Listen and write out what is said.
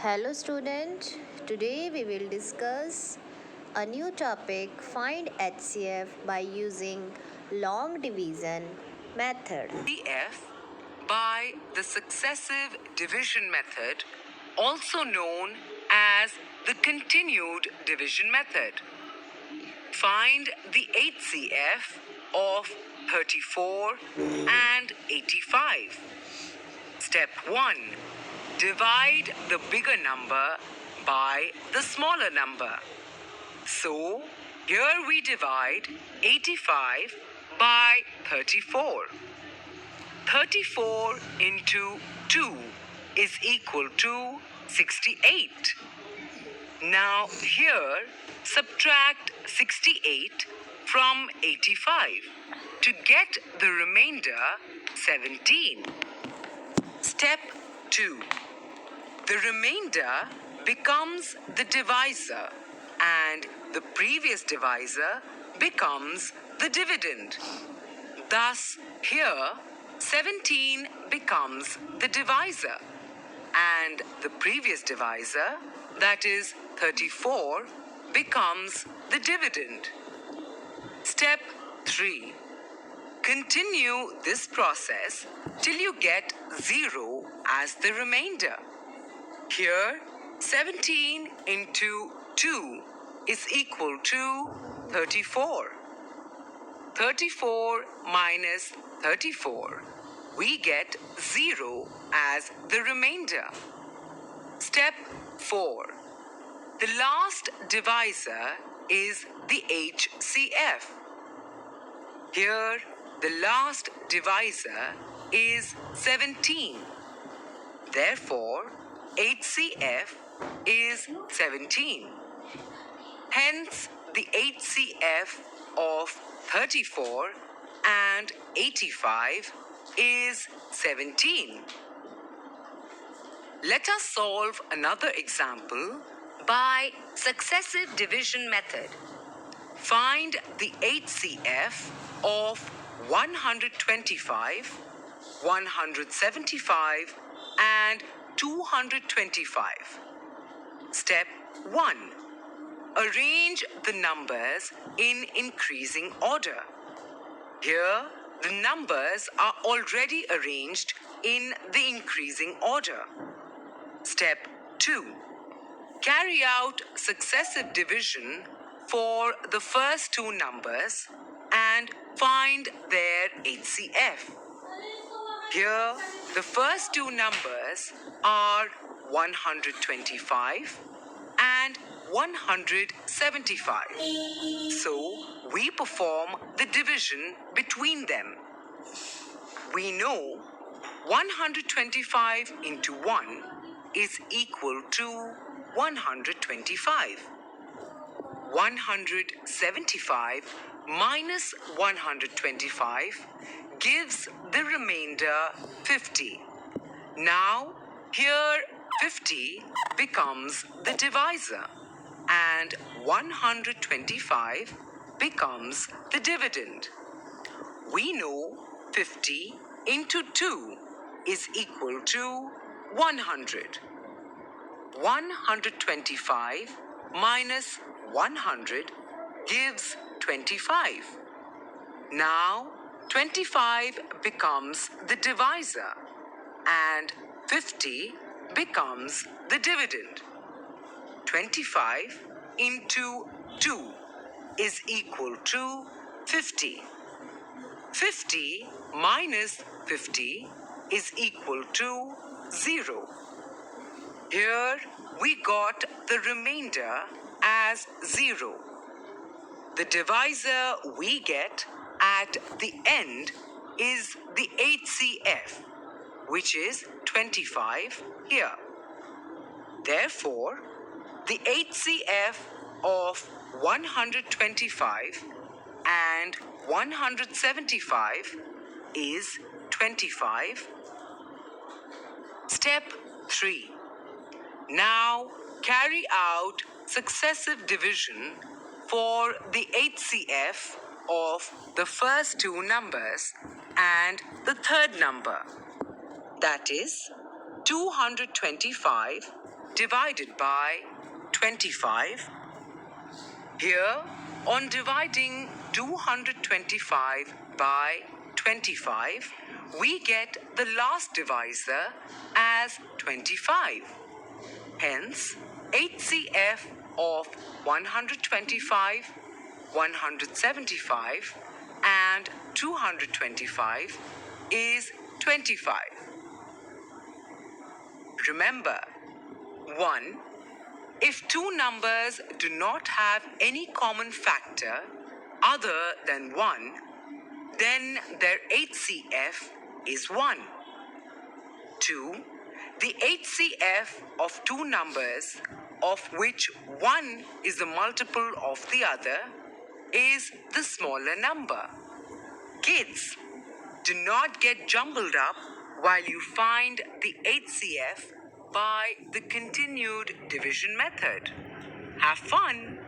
Hello student, today we will discuss a new topic, find HCF by using long division method. HCF by the successive division method, also known as the continued division method. Find the HCF of 34 and 85. Step 1. Divide the bigger number by the smaller number. So, here we divide 85 by 34. 34 into 2 is equal to 68. Now here subtract 68 from 85 to get the remainder 17. Step 2. The remainder becomes the divisor and the previous divisor becomes the dividend. Thus, here 17 becomes the divisor and the previous divisor, that is 34, becomes the dividend. Step 3. Continue this process till you get 0 as the remainder. Here, 17 into 2 is equal to 34. 34 minus 34, we get 0 as the remainder. Step 4. The last divisor is the HCF. Here, the last divisor is 17. Therefore, HCF is 17. Hence, the HCF of 34 and 85 is 17. Let us solve another example by successive division method. Find the HCF of 125, 175 and 225. Step 1. Arrange the numbers in increasing order. Here, the numbers are already arranged in the increasing order. Step 2. Carry out successive division for the first two numbers and find their HCF. Here, the first two numbers are 125 and 175. So, we perform the division between them. We know 125 into 1 is equal to 125. 175 minus 125 gives the remainder 50. Now, here 50 becomes the divisor and 125 becomes the dividend. We know 50 into 2 is equal to 100. 125 minus 100 gives 25. Now, 25 becomes the divisor and 50 becomes the dividend. 25 into 2 is equal to 50. 50 minus 50 is equal to 0. Here we got the remainder as 0. The divisor we get at the end is the HCF, which is 25 here. Therefore, the HCF of 125 and 175 is 25. Step 3. Now carry out successive division for the HCF of the first two numbers and the third number. That is 225 divided by 25. Here, on dividing 225 by 25, we get the last divisor as 25. Hence, HCF of 125, 175 and 225 is 25. Remember, 1. If two numbers do not have any common factor other than 1, then their HCF is 1. 2. The HCF of two numbers of which one is the multiple of the other is the smaller number. Kids, do not get jumbled up while you find the HCF by the continued division method. Have fun!